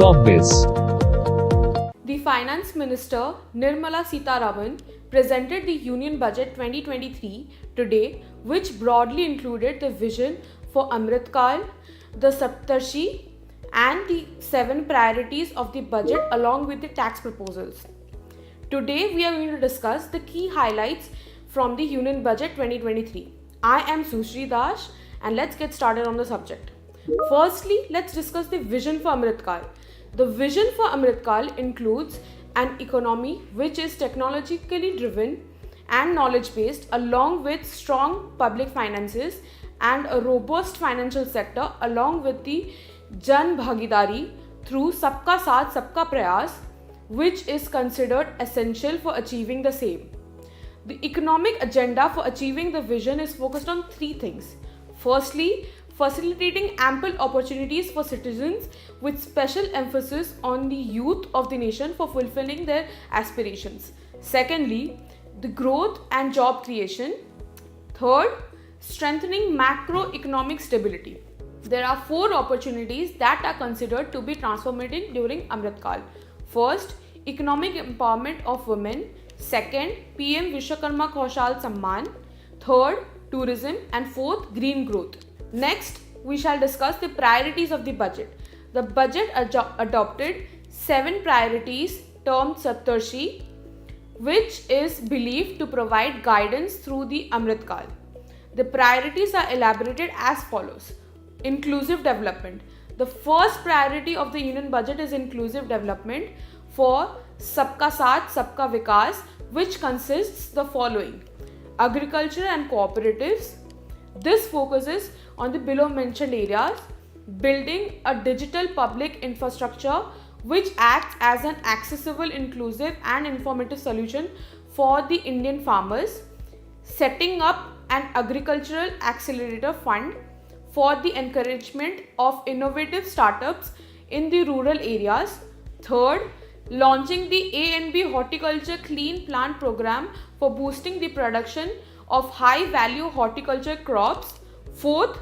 Corpbiz. The Finance Minister Nirmala Sitaraman presented the Union Budget 2023 today, which broadly included the vision for AmritKaal, the Saptarishi, and the 7 priorities of the budget along with the tax proposals. Today we are going to discuss the key highlights from the Union Budget 2023. I am Sushri Dash and let's get started on the subject. Firstly, let's discuss the vision for AmritKaal. The vision for AmritKaal includes an economy which is technologically driven and knowledge based, along with strong public finances and a robust financial sector, along with the Jan Bhagidari through Sabka Saath Sabka Prayas, which is considered essential for achieving the same. The economic agenda for achieving the vision is focused on 3 things. Firstly, facilitating ample opportunities for citizens with special emphasis on the youth of the nation for fulfilling their aspirations. Secondly, the growth and job creation. Third, strengthening macroeconomic stability. There are 4 opportunities that are considered to be transformative during AmritKaal. First, economic empowerment of women. Second, PM Vishwakarma Kaushal Samman. Third, tourism. And fourth, green growth. Next, we shall discuss the priorities of the budget. The budget adopted 7 priorities termed Saptarishi, which is believed to provide guidance through the AmritKaal. The priorities are elaborated as follows. Inclusive development. The first priority of the Union Budget is inclusive development for Sabka Saath Sabka Vikas, which consists the following. Agriculture and cooperatives. This focuses on the below mentioned areas. Building a digital public infrastructure which acts as an accessible, inclusive and informative solution for the Indian farmers. Setting up an agricultural accelerator fund for the encouragement of innovative startups in the rural areas. Third, launching the A&B Horticulture Clean Plant Program for boosting the production of high value horticulture crops. Fourth,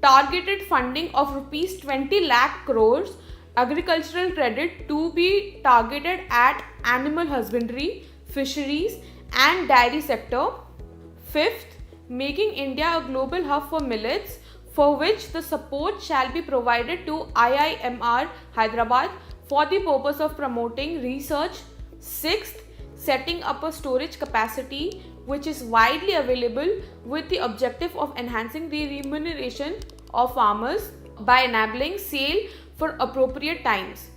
targeted funding of rupees 20 lakh crores agricultural credit to be targeted at animal husbandry, fisheries and dairy sector. Fifth, making India a global hub for millets, for which the support shall be provided to IIMR Hyderabad for the purpose of promoting research. Sixth, setting up a storage capacity which is widely available with the objective of enhancing the remuneration of farmers by enabling sale for appropriate times.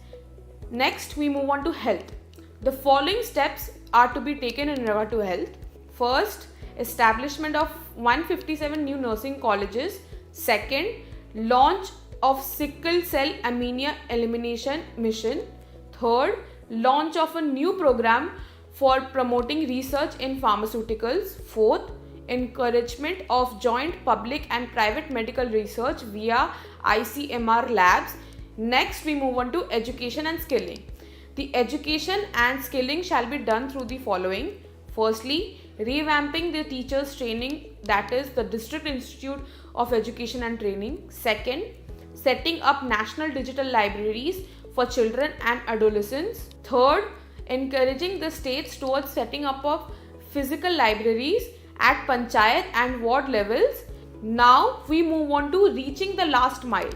Next, we move on to health. The following steps are to be taken in regard to health. First, establishment of 157 new nursing colleges. Second, launch of sickle cell anemia elimination mission. Third, launch of a new program for promoting research in pharmaceuticals. Fourth, encouragement of joint public and private medical research via ICMR labs. Next, we move on to education and skilling. The education and skilling shall be done through the following. Firstly, revamping the teachers training, that is the District Institute of Education and Training. Second, setting up national digital libraries for children and adolescents. Third, encouraging the states towards setting up of physical libraries at panchayat and ward levels. Now we move on to reaching the last mile.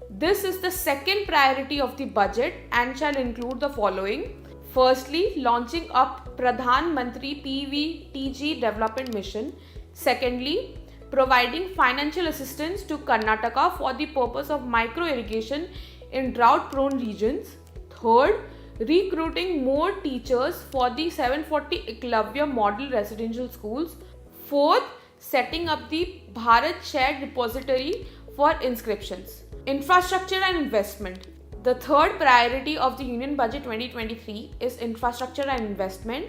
This is the second priority of the budget and shall include the following. Firstly, launching up Pradhan Mantri PVTG Development Mission. Secondly, providing financial assistance to Karnataka for the purpose of micro irrigation in drought prone regions. Third, recruiting more teachers for the 740 Eklavya model residential schools. Fourth, setting up the Bharat Shared Repository for inscriptions. Infrastructure and investment. The third priority of the Union Budget 2023 is infrastructure and investment,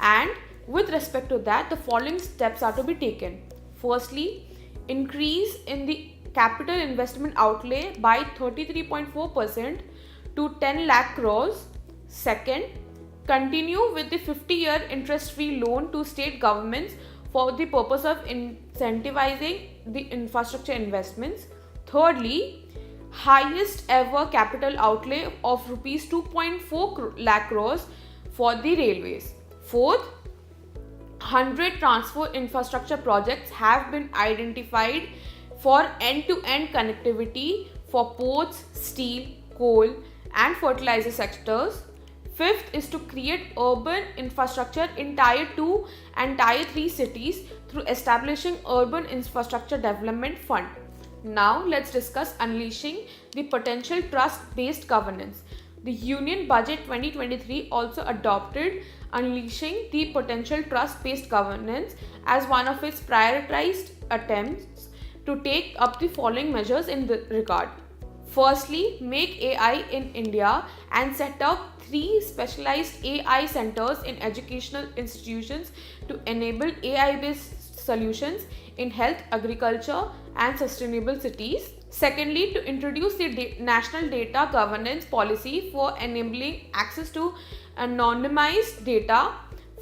and with respect to that, the following steps are to be taken. Firstly, increase in the capital investment outlay by 33.4% to 10 lakh crores. Second, continue with the 50-year interest-free loan to state governments for the purpose of incentivizing the infrastructure investments. Thirdly, highest ever capital outlay of rupees 2.4 lakh crores for the railways. Fourth, 100 transfer infrastructure projects have been identified for end-to-end connectivity for ports, steel, coal and fertilizer sectors. Fifth is to create urban infrastructure in Tier 2 and Tier 3 cities through establishing Urban Infrastructure Development Fund. Now let's discuss unleashing the potential trust-based governance. The Union Budget 2023 also adopted unleashing the potential trust-based governance as one of its prioritized attempts to take up the following measures in this regard. Firstly, make AI in India and set up 3 specialized AI centers in educational institutions to enable AI-based solutions in health, agriculture and sustainable cities. Secondly, to introduce the National Data Governance Policy for enabling access to anonymized data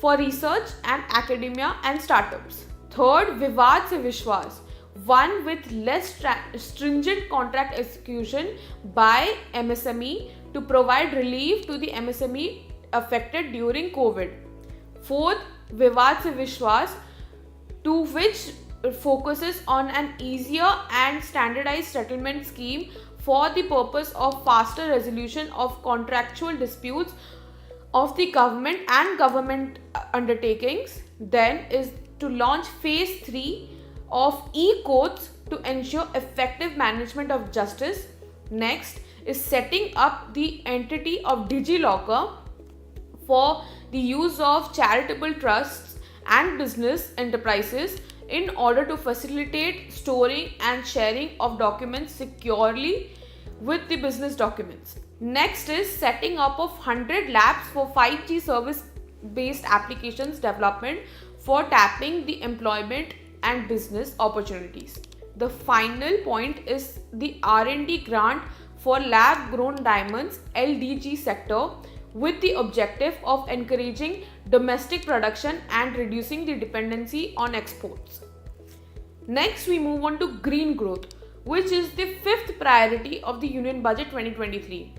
for research and academia and startups. Third, Vivad se Vishwas, one with less stringent contract execution by MSME to provide relief to the MSME affected during COVID. Fourth, Vivad se Vishwas, to which focuses on an easier and standardized settlement scheme for the purpose of faster resolution of contractual disputes of the government and government undertakings. Then is to launch phase 3 of e-courts to ensure effective management of justice. Next is setting up the entity of DigiLocker for the use of charitable trusts and business enterprises in order to facilitate storing and sharing of documents securely with the business documents. Next is setting up of 100 labs for 5G service-based applications development for tapping the employment and business opportunities. The final point is the R&D grant for lab-grown diamonds LDG sector with the objective of encouraging domestic production and reducing the dependency on exports. Next, we move on to green growth, which is the 5th priority of the Union Budget 2023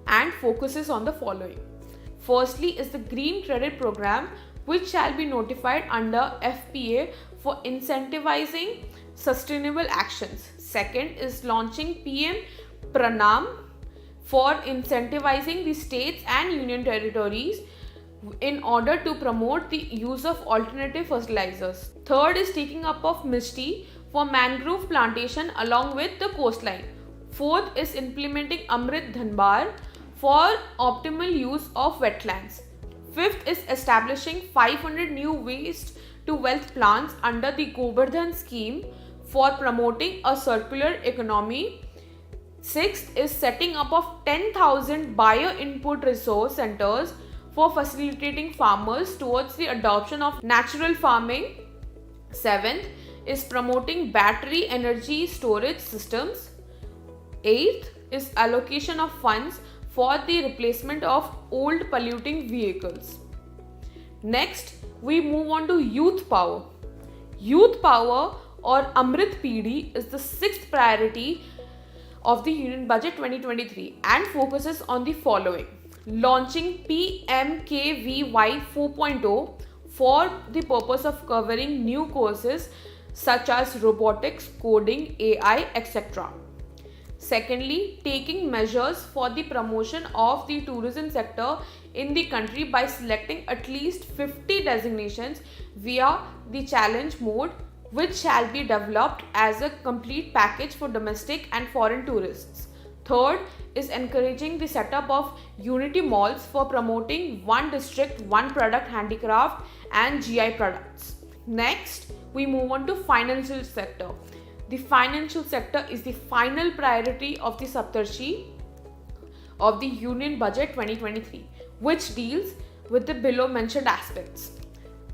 and focuses on the following. Firstly is the Green Credit Program, which shall be notified under FPA for incentivizing sustainable actions. Second is launching PM Pranam for incentivizing the states and union territories in order to promote the use of alternative fertilizers. Third is taking up of Mishti for mangrove plantation along with the coastline. Fourth is implementing Amrit Dhanbar for optimal use of wetlands. Fifth is establishing 500 new waste to wealth plants under the Govardhan scheme for promoting a circular economy. Sixth is setting up of 10,000 bio-input resource centers for facilitating farmers towards the adoption of natural farming. Seventh is promoting battery energy storage systems. Eighth is allocation of funds for the replacement of old polluting vehicles. Next, we move on to youth power. Youth power or Amrit PD is the 6th priority of the Union Budget 2023 and focuses on the following. Launching PMKVY 4.0 for the purpose of covering new courses such as robotics, coding, AI, etc. Secondly, taking measures for the promotion of the tourism sector in the country by selecting at least 50 designations via the challenge mode, which shall be developed as a complete package for domestic and foreign tourists. Third is encouraging the setup of unity malls for promoting one district, one product handicraft and GI products. Next, we move on to financial sector. The financial sector is the final priority of the Saptarishi of the Union Budget 2023, which deals with the below mentioned aspects.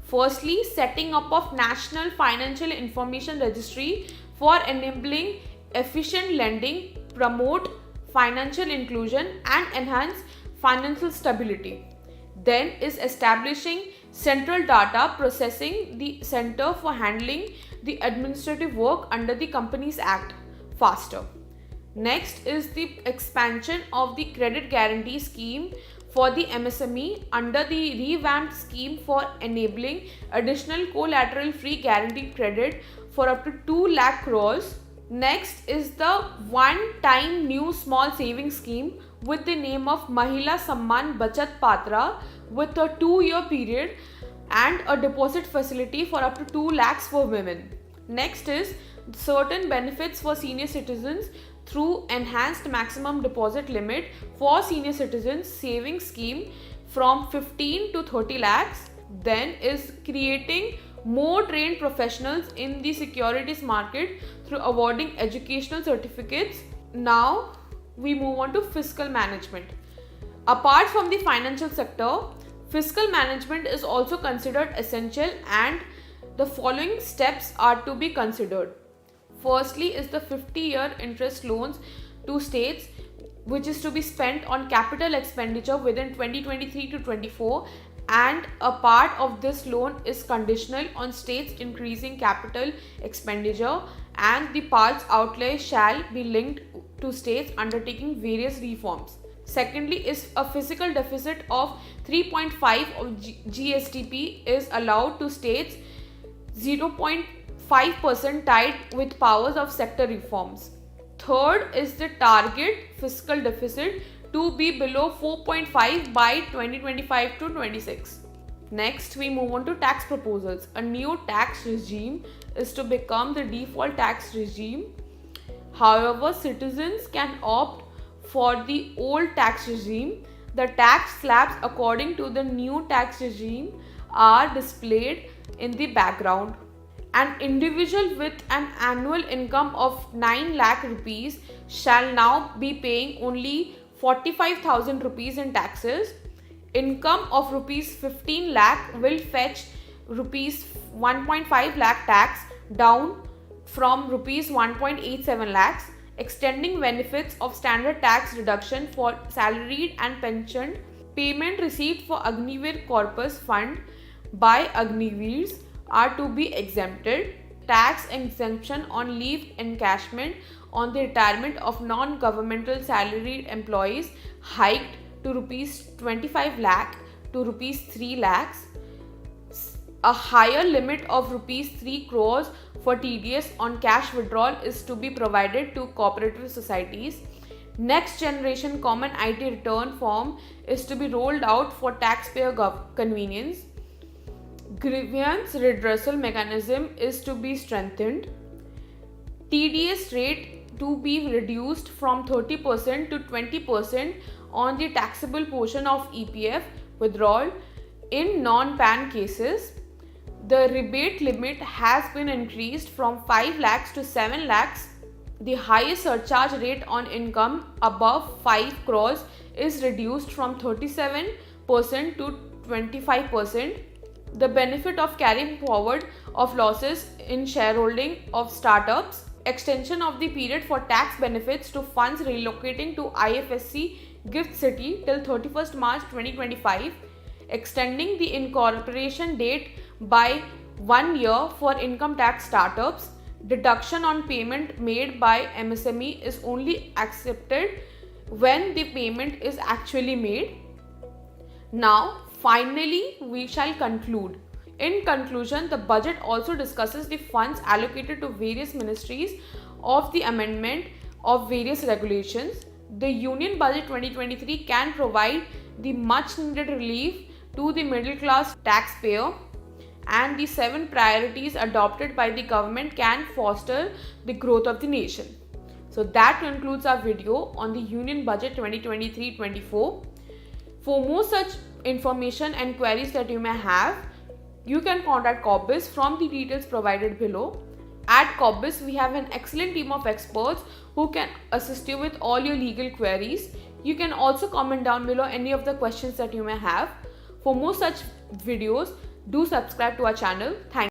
Firstly, setting up of National Financial Information Registry for enabling efficient lending, promote financial inclusion and enhance financial stability. Then is establishing Central Data Processing the Center for handling the administrative work under the Companies Act faster. Next is the expansion of the credit guarantee scheme for the MSME under the revamped scheme for enabling additional collateral free guaranteed credit for up to 2 lakh crores. Next is the one-time new small savings scheme with the name of Mahila Samman Bachat Patra with a 2-year period and a deposit facility for up to 2 lakhs for women. Next is certain benefits for senior citizens through enhanced maximum deposit limit for senior citizens savings scheme from 15 to 30 lakhs. Then is creating more trained professionals in the securities market through awarding educational certificates. Now we move on to fiscal management. Apart from the financial sector, fiscal management is also considered essential, and the following steps are to be considered. Firstly is the 50-year interest loans to states, which is to be spent on capital expenditure within 2023 to 24, and a part of this loan is conditional on states increasing capital expenditure, and the parts outlay shall be linked to states undertaking various reforms. Secondly is a fiscal deficit of 3.5 of GSDP is allowed to states, 0.5% tied with powers of sector reforms. Third is the target fiscal deficit to be below 4.5 by 2025 to 26. Next, we move on to tax proposals. A new tax regime is to become the default tax regime. However, citizens can opt for the old tax regime. The tax slabs according to the new tax regime are displayed in the background. An individual with an annual income of 9 lakh rupees shall now be paying only 45,000 rupees in taxes. Income of rupees 15 lakh will fetch rupees 1.5 lakh tax, down from rupees 1.87 lakhs. Extending benefits of standard tax reduction for salaried and pensioned. Payment received for Agniveer Corpus Fund by Agniveers are to be exempted. Tax exemption on leave encashment on the retirement of non-governmental salaried employees hiked to rupees 25 lakh to rupees 3 lakhs. A higher limit of rupees 3 crores for TDS on cash withdrawal is to be provided to cooperative societies. Next generation common IT return form is to be rolled out for taxpayer convenience. Grievance redressal mechanism is to be strengthened. TDS rate to be reduced from 30% to 20% on the taxable portion of EPF withdrawal in non-PAN cases. The rebate limit has been increased from 5 lakhs to 7 lakhs. The highest surcharge rate on income above 5 crores is reduced from 37% to 25%. The benefit of carrying forward of losses in shareholding of startups. Extension of the period for tax benefits to funds relocating to IFSC Gift City till 31st March 2025. Extending the incorporation date by 1 year for income tax startups. Deduction on payment made by MSME is only accepted when the payment is actually made. Now, finally, we shall conclude. In conclusion, the budget also discusses the funds allocated to various ministries of the amendment of various regulations. The Union Budget 2023 can provide the much needed relief to the middle class taxpayer, and the 7 priorities adopted by the government can foster the growth of the nation. So that concludes our video on the Union Budget 2023-24. For more such information and queries that you may have, you can contact Corpbiz from the details provided below. At Corpbiz, we have an excellent team of experts who can assist you with all your legal queries. You can also comment down below any of the questions that you may have. For more such videos, do subscribe to our channel. Thank you.